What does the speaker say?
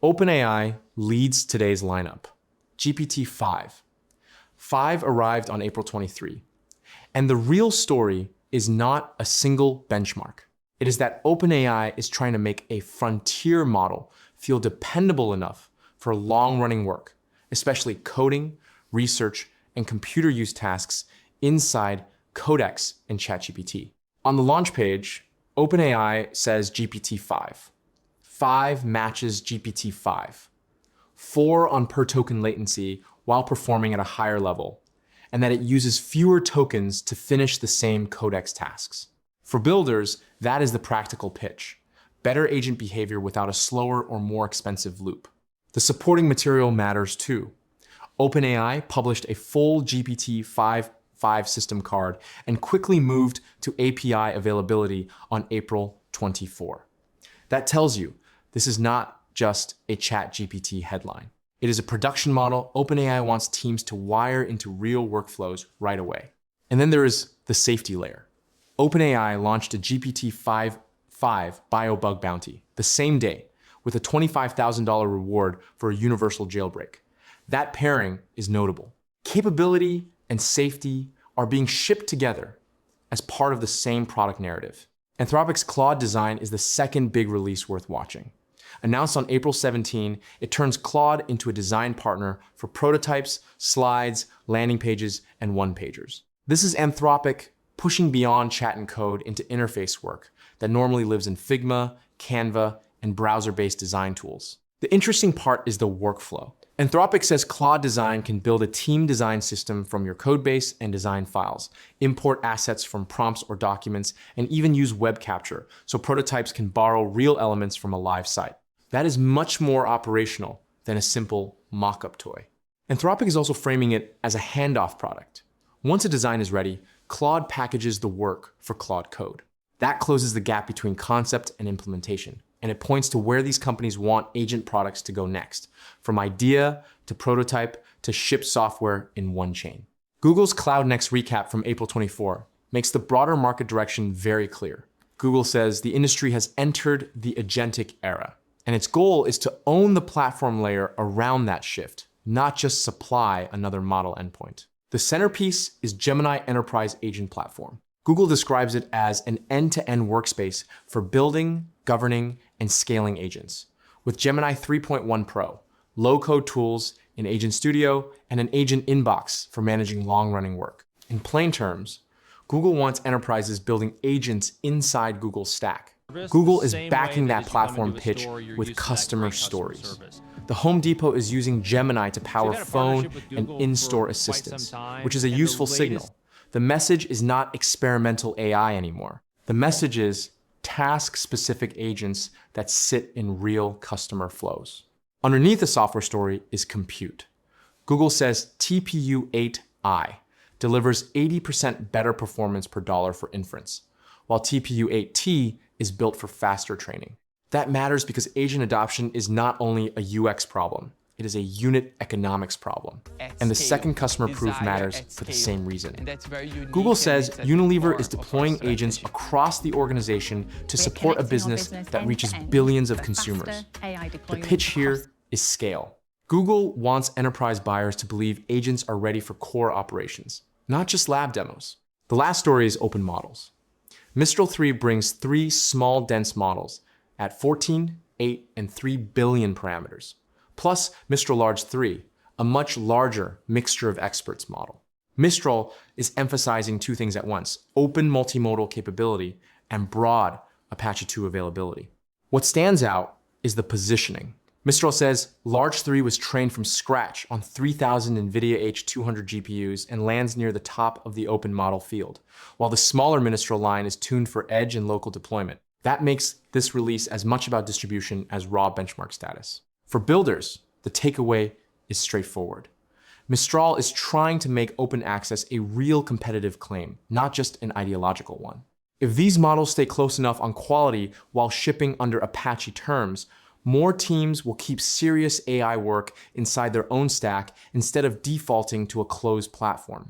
OpenAI leads today's lineup. GPT-5. 5 arrived on April 23. And the real story is not a single benchmark. It is that OpenAI is trying to make a frontier model feel dependable enough for long-running work, especially coding, research, and computer use tasks inside Codex and ChatGPT. On the launch page, OpenAI says GPT-5. 5 matches GPT-5. 4 on per token latency while performing at a higher level, and that it uses fewer tokens to finish the same Codex tasks. For builders, that is the practical pitch. Better agent behavior without a slower or more expensive loop. The supporting material matters too. OpenAI published a full GPT-5.5 system card and quickly moved to API availability on April 24. That tells you this is not just a ChatGPT headline. It is a production model OpenAI wants teams to wire into real workflows right away. And then there is the safety layer. OpenAI launched a GPT-5.5 bio bug bounty the same day with a $25,000 reward for a universal jailbreak. That pairing is notable. Capability and safety are being shipped together as part of the same product narrative. Anthropic's Claude Design is the second big release worth watching. Announced on April 17, it turns Claude into a design partner for prototypes, slides, landing pages, and one-pagers. This is Anthropic pushing beyond chat and code into interface work that normally lives in Figma, Canva, and browser-based design tools. The interesting part is the workflow. Anthropic says Claude Design can build a team design system from your codebase and design files, import assets from prompts or documents, and even use web capture so prototypes can borrow real elements from a live site. That is much more operational than a simple mock-up toy. Anthropic is also framing it as a handoff product. Once a design is ready, Claude packages the work for Claude Code. That closes the gap between concept and implementation, and it points to where these companies want agent products to go next, from idea to prototype to ship software in one chain. Google's Cloud Next recap from April 24 makes the broader market direction very clear. Google says the industry has entered the agentic era, and its goal is to own the platform layer around that shift, not just supply another model endpoint. The centerpiece is Gemini Enterprise Agent Platform. Google describes it as an end-to-end workspace for building, governing, and scaling agents. With Gemini 3.1 Pro, low-code tools in Agent Studio, and an agent inbox for managing long-running work. In plain terms, Google wants enterprises building agents inside Google's stack. Google is backing that platform pitch with customer stories. The Home Depot is using Gemini to power phone and in-store assistance, which is a useful signal. The message is not experimental AI anymore. The message is task-specific agents that sit in real customer flows. Underneath the software story is compute. Google says TPU-8i delivers 80% better performance per dollar for inference, while TPU-8t is built for faster training. That matters because agent adoption is not only a UX problem, it is a unit economics problem. And the second customer proof matters for the same reason. Google says Unilever is deploying agents across the organization to support a business that reaches billions of consumers. The pitch here is scale. Google wants enterprise buyers to believe agents are ready for core operations, not just lab demos. The last story is open models. Mistral 3 brings 3 small, dense models at 14, 8, and 3 billion parameters, plus Mistral Large 3, a much larger mixture of experts model. Mistral is emphasizing 2 things at once: open multimodal capability and broad Apache 2 availability. What stands out is the positioning. Mistral says Large 3 was trained from scratch on 3,000 NVIDIA H200 GPUs and lands near the top of the open model field, while the smaller Mistral line is tuned for edge and local deployment. That makes this release as much about distribution as raw benchmark status. For builders, the takeaway is straightforward. Mistral is trying to make open access a real competitive claim, not just an ideological one. If these models stay close enough on quality while shipping under Apache terms, more teams will keep serious AI work inside their own stack instead of defaulting to a closed platform.